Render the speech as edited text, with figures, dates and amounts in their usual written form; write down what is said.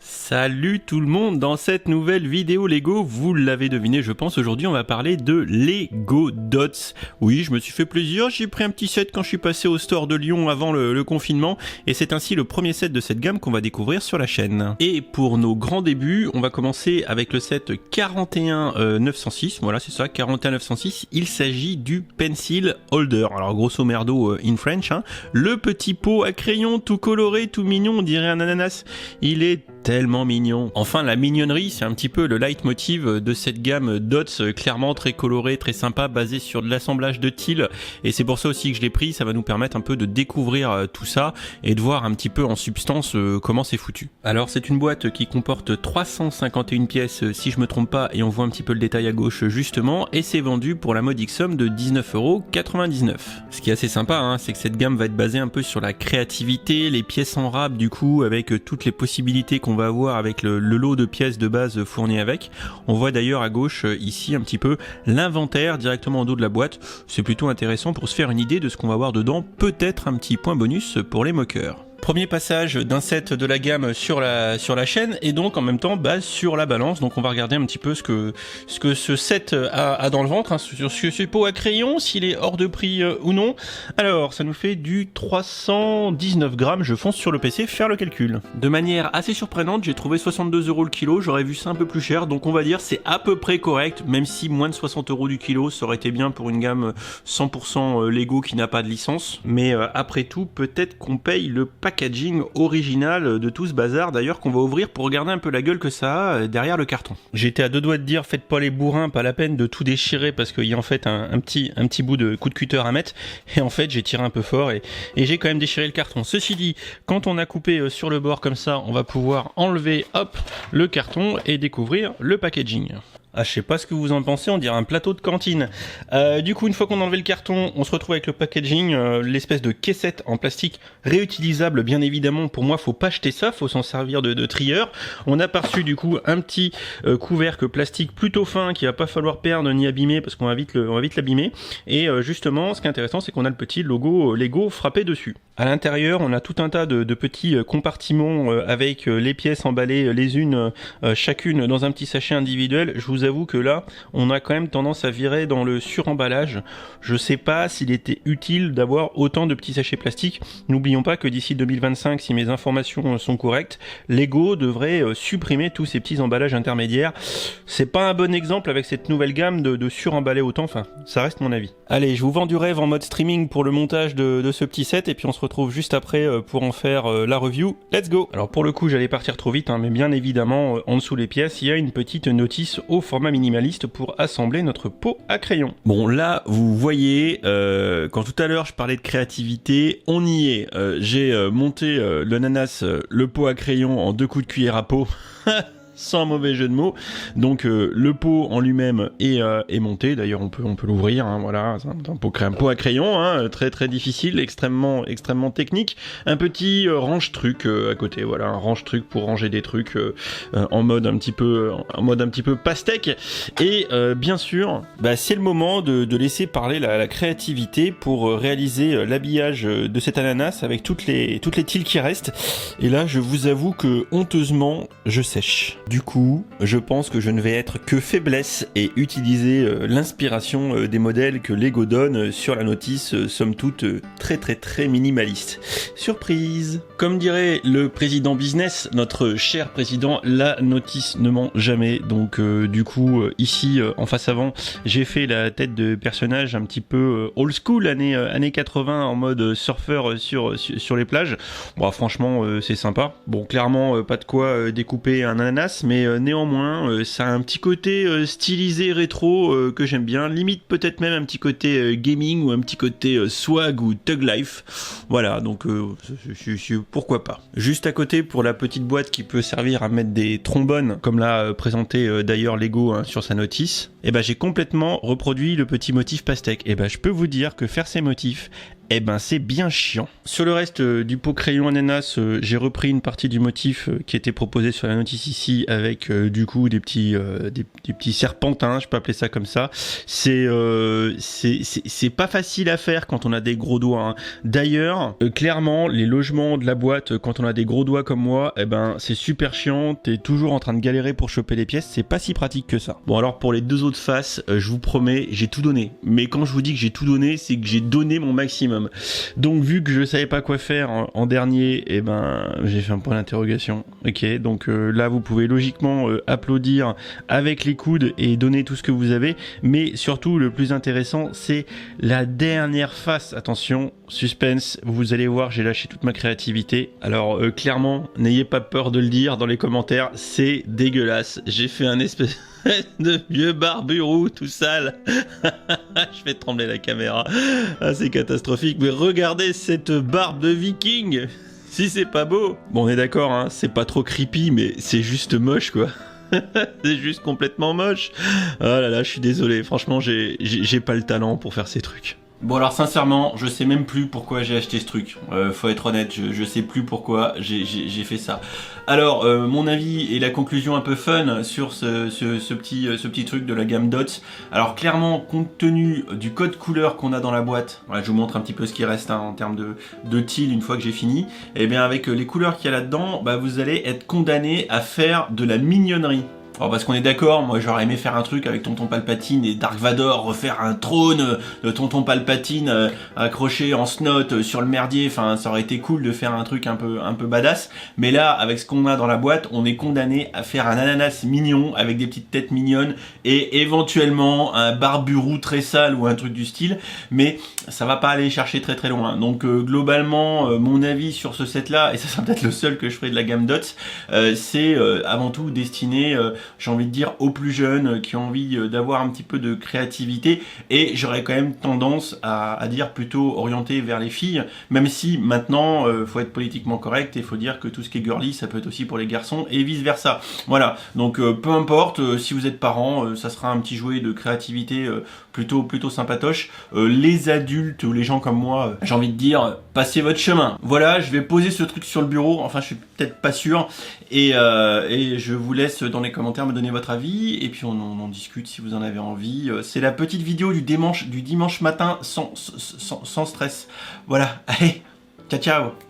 Salut tout le monde, dans cette nouvelle vidéo Lego, vous l'avez deviné je pense, aujourd'hui on va parler de Lego Dots. Oui, je me suis fait plaisir, j'ai pris un petit set quand je suis passé au store de Lyon avant le confinement, et c'est ainsi le premier set de cette gamme qu'on va découvrir sur la chaîne. Et pour nos grands débuts, on va commencer avec le set 41906, voilà c'est ça, 41906, il s'agit du Pencil Holder. Alors grosso merdo in French, hein. Le petit pot à crayon tout coloré, tout mignon, on dirait un ananas, il est tellement mignon. Enfin, la mignonnerie, c'est un petit peu le leitmotiv de cette gamme Dots, clairement très colorée, très sympa, basée sur de l'assemblage de tiles, et c'est pour ça aussi que je l'ai pris, ça va nous permettre un peu de découvrir tout ça, et de voir un petit peu en substance comment c'est foutu. Alors c'est une boîte qui comporte 351 pièces, si je me trompe pas, et on voit un petit peu le détail à gauche justement, et c'est vendu pour la modique somme de 19,99 €. Ce qui est assez sympa, hein, c'est que cette gamme va être basée un peu sur la créativité, les pièces en rab du coup, avec toutes les possibilités qu'on va avoir avec le lot de pièces de base fournies avec. On voit d'ailleurs à gauche ici un petit peu l'inventaire directement en dos de la boîte. C'est plutôt intéressant pour se faire une idée de ce qu'on va voir dedans, peut-être un petit point bonus pour les moqueurs. Premier passage d'un set de la gamme sur la chaîne, et donc en même temps sur la balance. Donc on va regarder un petit peu ce que ce set a dans le ventre, hein, sur ce pot à crayon, s'il est hors de prix ou non. Alors ça nous fait du 319 grammes, je fonce sur le PC faire le calcul. De manière assez surprenante, j'ai trouvé 62 € le kilo, j'aurais vu ça un peu plus cher, donc on va dire c'est à peu près correct, même si moins de 60 € du kilo, ça aurait été bien pour une gamme 100% Lego qui n'a pas de licence. Mais après tout, peut-être qu'on paye le packaging original de tout ce bazar, d'ailleurs, qu'on va ouvrir pour regarder un peu la gueule que ça a derrière le carton. J'étais à deux doigts de dire faites pas les bourrins, pas la peine de tout déchirer parce qu'il y a en fait un petit bout de coup de cutter à mettre, et en fait j'ai tiré un peu fort et j'ai quand même déchiré le carton. Ceci dit, quand on a coupé sur le bord comme ça, on va pouvoir enlever hop le carton et découvrir le packaging. Ah, je sais pas ce que vous en pensez, on dirait un plateau de cantine. Du coup, une fois qu'on a enlevé le carton, on se retrouve avec le packaging, l'espèce de caissette en plastique réutilisable, bien évidemment. Pour moi, faut pas jeter ça, faut s'en servir de trieur. On a par-dessus, du coup, un petit couvercle plastique plutôt fin qui va pas falloir perdre ni abîmer parce qu'on va vite l'abîmer. Et justement, ce qui est intéressant, c'est qu'on a le petit logo Lego frappé dessus. À l'intérieur, on a tout un tas de petits compartiments avec les pièces emballées les unes chacune dans un petit sachet individuel. Je vous avoue que là, on a quand même tendance à virer dans le suremballage. Je sais pas s'il était utile d'avoir autant de petits sachets plastiques. N'oublions pas que d'ici 2025, si mes informations sont correctes, Lego devrait supprimer tous ces petits emballages intermédiaires. C'est pas un bon exemple avec cette nouvelle gamme de suremballer autant, enfin, ça reste mon avis. Allez, je vous vends du rêve en mode streaming pour le montage de ce petit set, et puis on se retrouve juste après pour en faire la review. Let's go! Alors pour le coup, j'allais partir trop vite, hein, mais bien évidemment, en dessous les pièces, il y a une petite notice au format minimaliste pour assembler notre pot à crayon. Bon, là, vous voyez, quand tout à l'heure je parlais de créativité, on y est. J'ai monté l'ananas, le pot à crayon en 2 coups de cuillère à peau. Sans mauvais jeu de mots. Donc le pot en lui-même est monté. D'ailleurs on peut l'ouvrir, hein, voilà, c'est un pot à crayon, hein, très très difficile, extrêmement technique. Un petit range-truc à côté, voilà, un range-truc pour ranger des trucs en mode un petit peu pastèque. Et bien sûr, c'est le moment de laisser parler la créativité pour réaliser l'habillage de cet ananas avec toutes les tiles qui restent. Et là, je vous avoue que honteusement, je sèche. Du coup, je pense que je ne vais être que faiblesse et utiliser l'inspiration des modèles que Lego donne sur la notice, somme toute très minimaliste. Surprise! Comme dirait le président business, notre cher président, la notice ne ment jamais. Donc du coup, ici, en face avant, j'ai fait la tête de personnage un petit peu old school, années 80, en mode surfeur sur les plages. Bon, franchement, c'est sympa. Bon, clairement, pas de quoi découper un ananas, mais néanmoins ça a un petit côté stylisé rétro que j'aime bien, limite peut-être même un petit côté gaming ou un petit côté swag ou thug life, voilà, donc pourquoi pas. Juste à côté, pour la petite boîte qui peut servir à mettre des trombones, comme l'a présenté d'ailleurs Lego, hein, sur sa notice, Et ben j'ai complètement reproduit le petit motif pastèque. Et ben je peux vous dire que faire ces motifs, eh ben c'est bien chiant. Sur le reste du pot crayon ananas, j'ai repris une partie du motif qui était proposé sur la notice ici avec du coup des petits serpentins, je peux appeler ça comme ça. C'est pas facile à faire quand on a des gros doigts. Hein. D'ailleurs, clairement, les logements de la boîte, quand on a des gros doigts comme moi, eh ben c'est super chiant. T'es toujours en train de galérer pour choper les pièces. C'est pas si pratique que ça. Bon alors pour les deux autres faces, je vous promets, j'ai tout donné. Mais quand je vous dis que j'ai tout donné, c'est que j'ai donné mon maximum. Donc vu que je savais pas quoi faire en dernier, eh ben j'ai fait un point d'interrogation. Ok, donc là vous pouvez logiquement applaudir avec les coudes et donner tout ce que vous avez, mais surtout le plus intéressant c'est la dernière face. Attention, suspense, vous allez voir, j'ai lâché toute ma créativité. Alors clairement, n'ayez pas peur de le dire dans les commentaires, c'est dégueulasse. J'ai fait un espèce de vieux barbu roux tout sale. Je fais trembler la caméra. Ah, c'est catastrophique. Mais regardez cette barbe de viking. Si c'est pas beau. Bon, on est d'accord, hein, c'est pas trop creepy, mais c'est juste moche, quoi. C'est juste complètement moche. Oh là là, je suis désolé. Franchement, j'ai pas le talent pour faire ces trucs. Bon alors sincèrement, je sais même plus pourquoi j'ai acheté ce truc. Faut être honnête, je sais plus pourquoi j'ai fait ça. Alors mon avis et la conclusion un peu fun sur ce petit truc de la gamme Dots. Alors clairement, compte tenu du code couleur qu'on a dans la boîte, voilà, je vous montre un petit peu ce qui reste hein, en termes de teal une fois que j'ai fini. Et bien avec les couleurs qu'il y a là-dedans, bah, vous allez être condamné à faire de la mignonnerie. Alors parce qu'on est d'accord, moi j'aurais aimé faire un truc avec Tonton Palpatine et Dark Vador, refaire un trône de Tonton Palpatine accroché en snot sur le merdier, enfin ça aurait été cool de faire un truc un peu badass, mais là avec ce qu'on a dans la boîte, on est condamné à faire un ananas mignon avec des petites têtes mignonnes et éventuellement un barbu roux très sale ou un truc du style, mais ça va pas aller chercher très très loin. Donc globalement, mon avis sur ce set là, et ça sera peut-être le seul que je ferai de la gamme Dots, c'est avant tout destiné j'ai envie de dire aux plus jeunes qui ont envie d'avoir un petit peu de créativité, et j'aurais quand même tendance à dire plutôt orienté vers les filles, même si maintenant faut être politiquement correct et faut dire que tout ce qui est girly ça peut être aussi pour les garçons et vice versa. Voilà, donc peu importe, si vous êtes parents, ça sera un petit jouet de créativité plutôt sympatoche. Les adultes ou les gens comme moi, j'ai envie de dire, passez votre chemin. Voilà, je vais poser ce truc sur le bureau, enfin je suis peut-être pas sûr, et je vous laisse dans les commentaires me donner votre avis, et puis on en discute si vous en avez envie. C'est la petite vidéo du dimanche matin sans stress. Voilà, allez, ciao ciao.